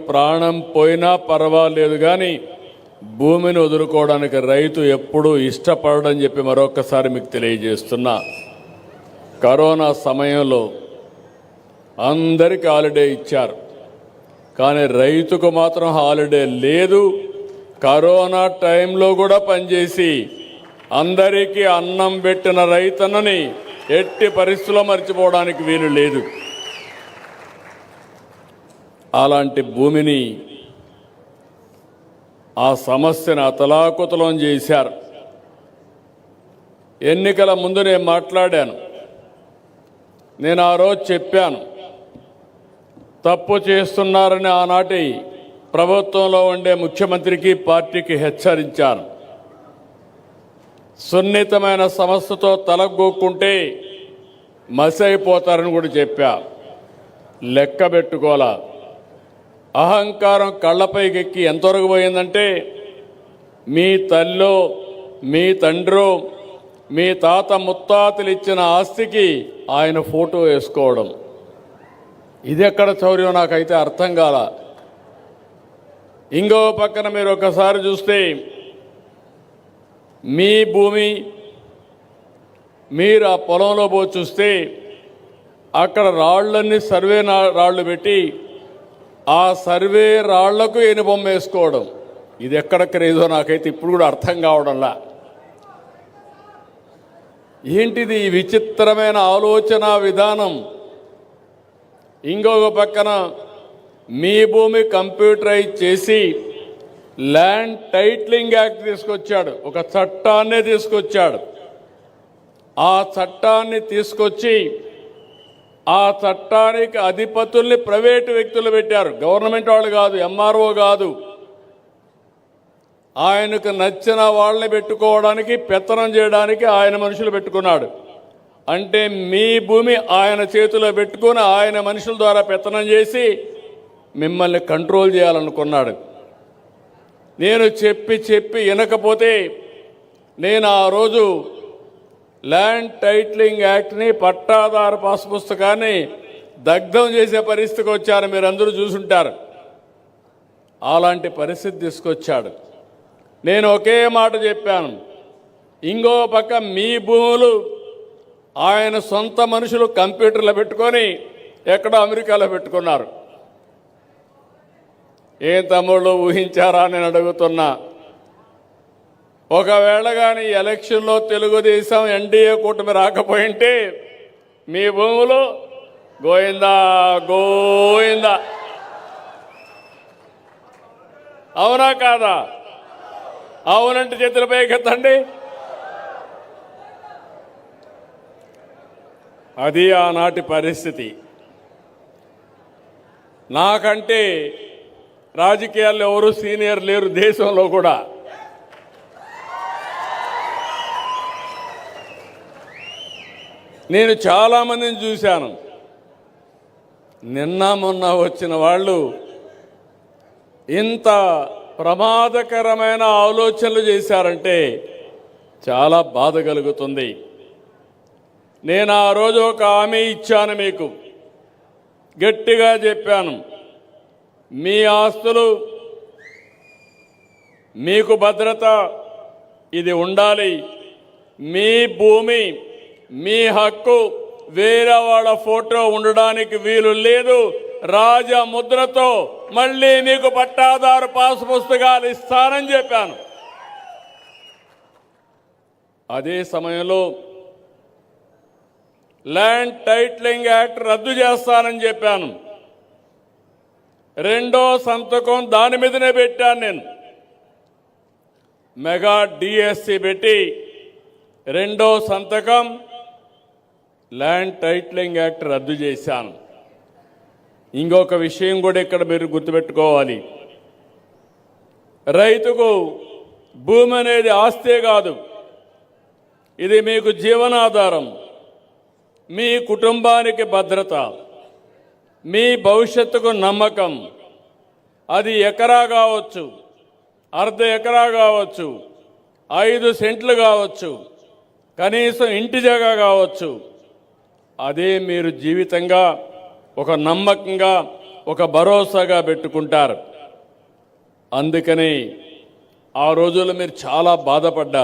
ప్రాణం పోయినా పర్వాలేదు కానీ భూమిని వదులుకోవడానికి రైతు ఎప్పుడూ ఇష్టపడని చెప్పి మరొకసారి మీకు తెలియజేస్తున్నా. కరోనా సమయంలో అందరికీ హాలిడే ఇచ్చారు, కానీ రైతుకు మాత్రం హాలిడే లేదు. కరోనా టైంలో కూడా పనిచేసి అందరికీ అన్నం పెట్టిన రైతన్నని ఎట్టి పరిస్థితుల్లో మర్చిపోవడానికి వీలు లేదు. అలాంటి భూమిని ఆ సమస్యను అతలాకుతలం చేశారు. ఎన్నికల ముందు నేను మాట్లాడాను. నేను ఆ రోజు చెప్పాను, తప్పు చేస్తున్నారని ఆనాటి ప్రభుత్వంలో ఉండే ముఖ్యమంత్రికి పార్టీకి హెచ్చరించాను. సున్నితమైన సమస్యతో తలగొక్కుంటే మసైపోతారని కూడా చెప్పా. లెక్క పెట్టుకోవాలా. అహంకారం కళ్ళపైకెక్కి ఎంతవరకు పోయిందంటే మీ తల్లో మీ తండ్రో మీ తాత ముత్తాతలు ఇచ్చిన ఆస్తికి ఆయన ఫోటో వేసుకోవడం. ఇది ఎక్కడ చౌర్యం నాకైతే అర్థం కాల. ఇంకో పక్కన మీరు ఒకసారి చూస్తే మీ భూమి మీరు ఆ పొలంలో పోయి చూస్తే అక్కడ రాళ్ళన్నీ సర్వే రాళ్ళు పెట్టి ఆ సర్వే రాళ్లకు ఎనుబొమ్మ వేసుకోవడం. ఇది ఎక్కడ క్రేజో నాకైతే ఇప్పుడు కూడా అర్థం కావడంలా. ఏంటిది ఈ విచిత్రమైన ఆలోచన విధానం? ఇంకొక పక్కన మీ భూమి కంప్యూటరైజ్ చేసి ల్యాండ్ టైటిలింగ్ యాక్ట్ తీసుకొచ్చాడు, ఒక చట్టాన్నే తీసుకొచ్చాడు. ఆ చట్టాన్ని తీసుకొచ్చి ఆ చట్టానికి అధిపతుల్ని ప్రైవేటు వ్యక్తులు పెట్టారు, గవర్నమెంట్ వాళ్ళు కాదు, ఎంఆర్ఓ కాదు. ఆయనకు నచ్చిన వాళ్ళని పెట్టుకోవడానికి, పెత్తనం చేయడానికి ఆయన మనుషులు పెట్టుకున్నాడు. అంటే మీ భూమి ఆయన చేతిలో పెట్టుకుని ఆయన మనుషుల ద్వారా పెత్తనం చేసి మిమ్మల్ని కంట్రోల్ చేయాలనుకున్నాడు. నేను చెప్పి వినకపోతే నేను ఆ రోజు ల్యాండ్ టైటిలింగ్ యాక్ట్ని, పట్టాదారు పాస్ పుస్తకాన్ని దగ్ధం చేసే పరిస్థితికి వచ్చారు. మీరు అందరూ చూసుంటారు. అలాంటి పరిస్థితి తీసుకొచ్చాడు. నేను ఒకే మాట చెప్పాను, ఇంకో పక్క మీ భూములు ఆయన సొంత మనుషులు కంప్యూటర్లో పెట్టుకొని ఎక్కడో అమెరికాలో పెట్టుకున్నారు. ఏం తమ్ముళ్ళు ఊహించారా నేను అడుగుతున్నా. ఒకవేళ కానీ ఎలక్షన్లో తెలుగుదేశం ఎన్డీఏ కూటమి రాకపోయింటే మీ భూములు గోయిందా గోయిందా. అవునా కాదా? అవునంటే చేతులపై ఎత్తండి. అది ఆనాటి పరిస్థితి. నాకంటే రాజకీయాల్లో ఎవరు సీనియర్ లేరు దేశంలో కూడా. నేను చాలామందిని చూశాను. నిన్న మొన్న వచ్చిన వాళ్ళు ఇంత ప్రమాదకరమైన ఆలోచనలు చేశారంటే చాలా బాధ కలుగుతుంది. నేను ఆ రోజు ఒక హామీ ఇచ్చాను, మీకు గట్టిగా చెప్పాను, మీ ఆస్తులు మీకు భద్రత ఇది ఉండాలి. మీ భూమి మీ హక్కు, వేరే వాళ్ళ ఫోటో ఉండడానికి వీలు లేదు. రాజముద్రతో మళ్ళీ మీకు పట్టాదారు పాస్ పుస్తకాలు ఇస్తానని చెప్పాను. అదే సమయంలో ల్యాండ్ టైటిలింగ్ యాక్ట్ రద్దు చేస్తానని చెప్పాను. రెండో సంతకం దాని మీదనే పెట్టాను. నేను మెగా డిఎస్సి పెట్టి రెండో సంతకం ల్యాండ్ టైటిలింగ్ యాక్ట్ రద్దు చేశాను. ఇంకొక విషయం కూడా ఇక్కడ మీరు గుర్తుపెట్టుకోవాలి. రైతుకు భూమి అనేది ఆస్తే కాదు, ఇది మీకు జీవనాధారం, మీ కుటుంబానికి భద్రత, మీ భవిష్యత్తుకు నమ్మకం. అది ఎకరా కావచ్చు, అర్ధ ఎకరా కావచ్చు, 5 సెంట్లు కావచ్చు, కనీసం ఇంటి జాగా కావచ్చు. అదే మీరు జీవితంగా ఒక నమ్మకంగా ఒక భరోసాగా పెట్టుకుంటారు. అందుకని ఆ రోజుల్లో మీరు చాలా బాధపడ్డారు.